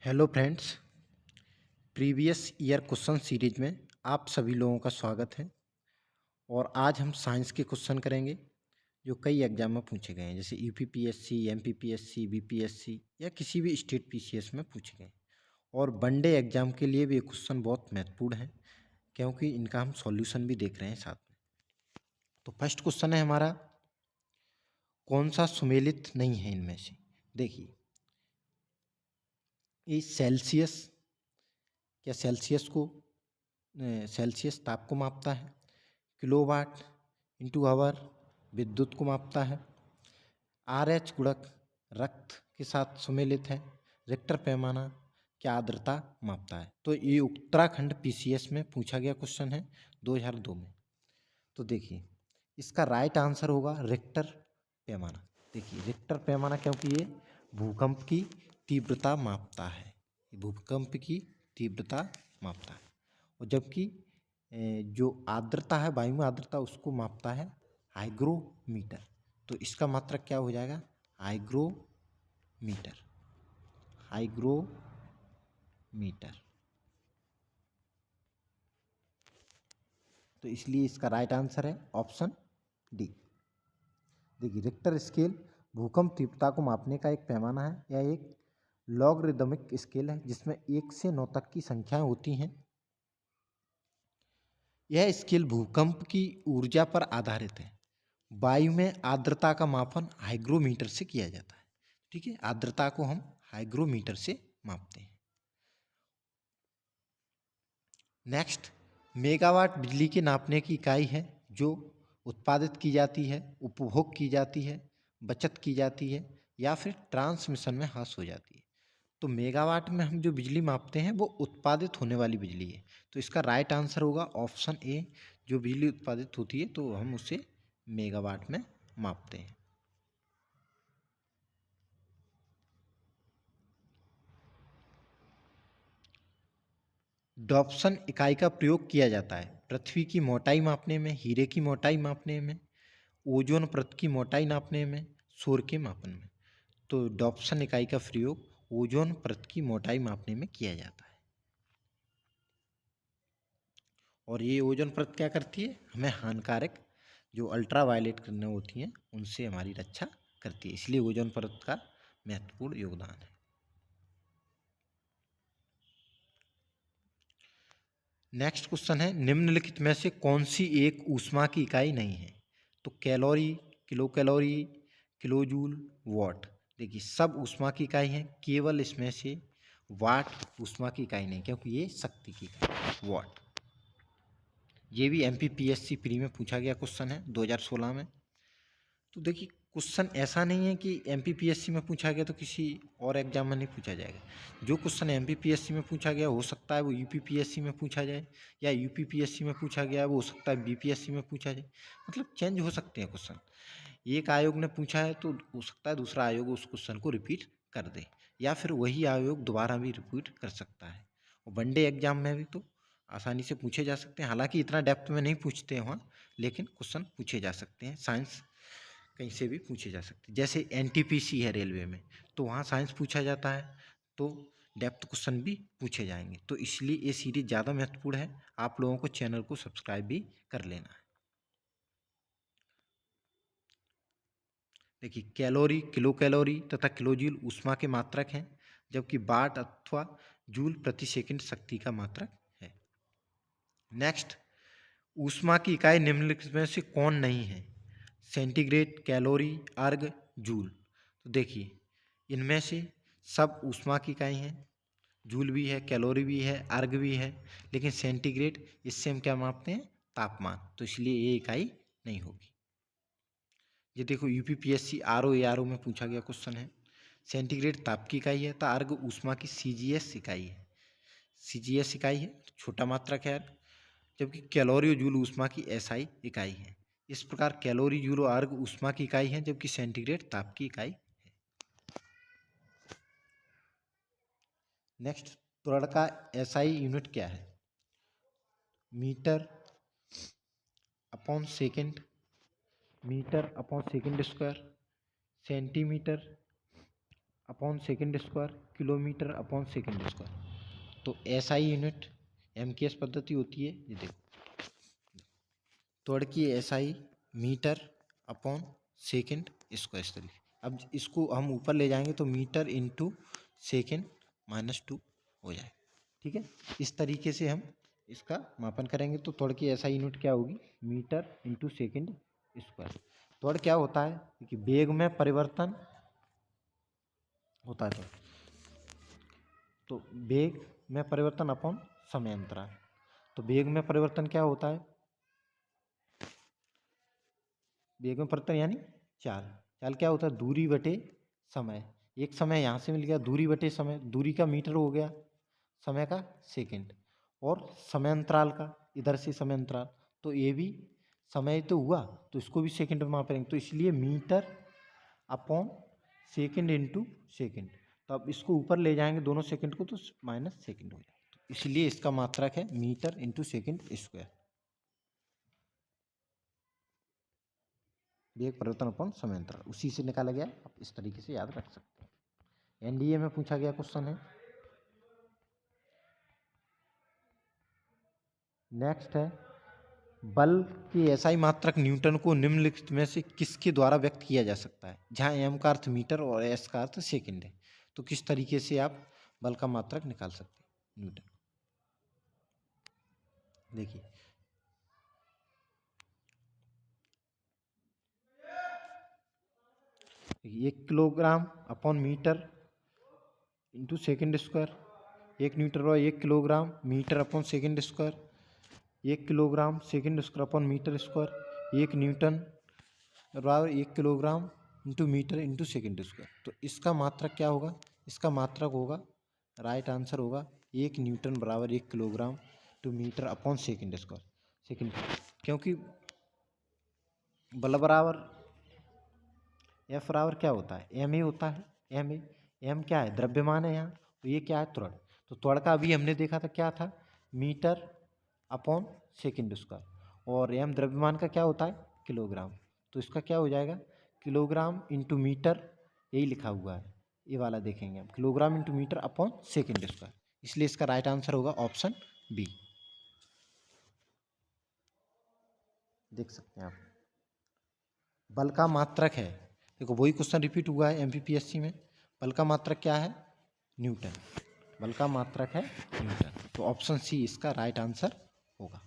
Hello friends. Previous year question series में आप सभी लोगों का स्वागत है। और आज हम साइंस के क्वेश्चन करेंगे जो कई एग्जाम में पूछे गए हैं, जैसे यूपीपीएससी, एमपीपीएससी, बीपीएससी या किसी भी स्टेट पीसीएस में पूछे गए। और वनडे एग्जाम के लिए भी ये क्वेश्चन बहुत महत्वपूर्ण है, क्योंकि इनका हम सॉल्यूशन भी देख रहे हैं साथ में। तो फर्स्ट क्वेश्चन है हमारा, कौन सा सुमेलित नहीं है इनमें से? देखिए, ये सेल्सियस, क्या सेल्सियस ताप को मापता है। किलोवाट इंटू आवर विद्युत को मापता है। RH गुणक रक्त के साथ सुमेलित है। रिक्टर पैमाना क्या आर्द्रता मापता है। तो ये उत्तराखंड पीसीएस में पूछा गया क्वेश्चन है 2002 में। तो देखिए, इसका राइट आंसर होगा रिक्टर पैमाना। देखिए, रिक्टर पैमाना, क्योंकि ये भूकंप की तीव्रता मापता है, भूकंप की तीव्रता मापता है। और जबकि जो आर्द्रता है, वायु आर्द्रता, उसको मापता है हाइग्रोमीटर। तो इसका मात्रक क्या हो जाएगा? हाइग्रोमीटर। हाइग्रोमीटर। तो इसलिए इसका राइट आंसर है ऑप्शन डी। देखिए, रिक्टर स्केल भूकंप तीव्रता को मापने का एक पैमाना है। यह एक लॉगरिदमिक स्केल है जिसमें 1 से 9 तक की संख्याएं होती हैं। यह स्केल भूकंप की ऊर्जा पर आधारित है। वायु में आर्द्रता का मापन हाइग्रोमीटर से किया जाता है। ठीक है, आर्द्रता को हम हाइग्रोमीटर से मापते हैं। नेक्स्ट, मेगावाट बिजली के नापने की इकाई है जो उत्पादित की जाती है, उपभोग की जाती है, बचत की जाती है या फिर ट्रांसमिशन में ह्रास हो जाती है। तो मेगावाट में हम जो बिजली मापते हैं वो उत्पादित होने वाली बिजली है। तो इसका राइट आंसर होगा ऑप्शन ए। जो बिजली उत्पादित होती है तो हम उसे मेगावाट में मापते हैं। डॉप्सन इकाई का प्रयोग किया जाता है पृथ्वी की मोटाई मापने में, हीरे की मोटाई मापने में, ओजोन परत की मोटाई नापने में, सौर के मापन में। तो डॉप्सन इकाई का प्रयोग ओजोन परत की मोटाई मापने में किया जाता है। और ये ओजोन परत क्या करती है? हमें हानिकारक जो अल्ट्रावायलेट किरणें होती हैं उनसे हमारी रक्षा करती है, इसलिए ओजोन परत का महत्वपूर्ण योगदान है। नेक्स्ट क्वेश्चन है, निम्नलिखित में से कौन सी एक ऊष्मा की इकाई नहीं है? तो calorie, kilo calorie, kilo joule, watt. देखिए, सब ऊष्मा की इकाई है, केवल इसमें से वाट ऊष्मा की इकाई नहीं, क्योंकि ये शक्ति की इकाई वाट। ये भी एमपीपीएससी प्री में पूछा गया क्वेश्चन है 2016 में। तो देखिए, क्वेश्चन ऐसा नहीं है कि एमपीपीएससी में पूछा गया तो किसी और एग्जाम में नहीं पूछा जाएगा। जो क्वेश्चन एमपीपीएससी में पूछा गया हो सकता है वो यूपीपीएससी में पूछा जाए, या यूपीपीएससी में पूछा गया है वो हो सकता है बीपीएससी में पूछा जाए। मतलब चेंज हो सकते हैं क्वेश्चन। एक आयोग ने पूछा है तो हो सकता है दूसरा आयोग उस क्वेश्चन को रिपीट कर दे, या फिर वही आयोग दोबारा भी रिपीट कर सकता है। और वनडे एग्जाम में भी तो आसानी से पूछे जा सकते हैं, हालांकि इतना डेप्थ में नहीं पूछते हैं वहाँ, लेकिन क्वेश्चन पूछे जा सकते हैं। साइंस कहीं से भी पूछे जा सकते हैं, जैसे एनटीपीसी है रेलवे में, तो वहाँ साइंस पूछा जाता है, तो डेप्थ क्वेश्चन भी पूछे जाएंगे। तो इसलिए ये सीरीज ज़्यादा महत्वपूर्ण है। आप लोगों को चैनल को सब्सक्राइब भी कर लेना है। देखिए, कैलोरी, किलो कैलोरी तथा किलो जूल ऊष्मा के मात्रक हैं, जबकि वाट अथवा जूल प्रति सेकंड शक्ति का मात्रक है। नेक्स्ट, ऊष्मा की इकाई निम्नलिखित में से कौन नहीं है? सेंटीग्रेड, कैलोरी, अर्ग, जूल। तो देखिए, इनमें से सब ऊष्मा की इकाई हैं। जूल भी है, कैलोरी भी है, अर्ग भी है, लेकिन सेंटीग्रेड, इससे हम क्या मापते हैं? तापमान। तो इसलिए ये इकाई नहीं होगी। ये देखो, यूपीपीएससी आरओ में पूछा गया क्वेश्चन है। सेंटीग्रेड ताप की इकाई है, तो अर्ग ऊष्मा की सीजीएस इकाई है। सीजीएस इकाई है, तो छोटा मात्रक है अर्ग। जबकि कैलोरी और जूल ऊष्मा की एसआई इकाई है। इस प्रकार कैलोरी, जूल और अर्ग ऊष्मा की इकाई है, जबकि सेंटीग्रेड ताप की इकाई है। नेक्स्ट, त्वरण का एसआई यूनिट क्या है? Metre upon second, metre upon second square, centimetre, upon second square, kilometre upon second square. तो एसआई यूनिट एमकेएस पद्धति होती है, ये देखो त्वरण की SI metre upon second square इस तरीके। अब इसको हम ऊपर ले जाएंगे तो मीटर इंटू सेकेंड -2 हो जाए, ठीक है। इस तरीके से हम इसका मापन करेंगे तो त्वरण की एसआई यूनिट क्या होगी, मीटर इंटू सेकेंड स्क्वायर। त्वरण क्या होता है कि वेग में परिवर्तन होता है, तो वेग में परिवर्तन अपॉन समय अंतराल। तो वेग में परिवर्तन क्या होता है, वेग में परिवर्तन यानी चाल। चाल क्या होता है, दूरी बटे समय। एक समय यहाँ से मिल गया, दूरी बटे समय, दूरी का मीटर हो गया, समय का सेकंड, और समय अंतराल का इधर से समय अंतराल, तो ये भी समय तो हुआ तो इसको भी सेकंड में मापेंगे, तो इसलिए metre upon second into second. तो अब इसको ऊपर ले जाएंगे दोनों सेकंड को तो माइनस सेकंड हो जाए, तो इसलिए इसका मात्रक है मीटर इंटू सेकंड स्क्वायर। वेग परिवर्तन अपॉन समय अंतराल उसी से निकाला गया, आप इस तरीके से याद रख सकते हैं। एनडीए में पूछा गया क्वेश्चन है। नेक्स्ट है, बल की एसआई मात्रक न्यूटन को निम्नलिखित में से किसके द्वारा व्यक्त किया जा सकता है, जहां एम का अर्थ मीटर और एस का अर्थ सेकंड है। तो किस तरीके से आप बल का मात्रक निकाल सकते हैं न्यूटन, देखिए 1 kilogram upon metre into second square. 1 newton और 1 kilogram metre upon second square, 1 kilogram second square upon metre square, 1 newton बराबर 1 kilogram into metre into second square. तो इसका मात्रक क्या होगा, इसका मात्रक होगा, राइट आंसर होगा 1 न्यूटन बराबर 1 kilogram to metre upon second square. Second, क्योंकि बल बराबर एफ बराबर क्या होता है, एम ए होता है। एम ए, एम क्या है, द्रव्यमान है यहाँ, तो ये क्या है, त्वरण। तो त्वरण का अभी हमने देखा था क्या था, मीटर अपॉन सेकेंड स्क्वायर, और एम द्रव्यमान का क्या होता है, किलोग्राम। तो इसका क्या हो जाएगा, किलोग्राम इंटू मीटर, यही लिखा हुआ है, ये वाला देखेंगे हम, kilogram into metre upon second square. इसलिए इसका राइट आंसर होगा ऑप्शन बी। देख सकते हैं आप, बल का मात्रक है, देखो वही क्वेश्चन रिपीट हुआ है एमपीपीएससी में। बल का मात्रक क्या है, न्यूटन। बल का मात्रक है न्यूटन, तो ऑप्शन सी इसका राइट आंसर होगा।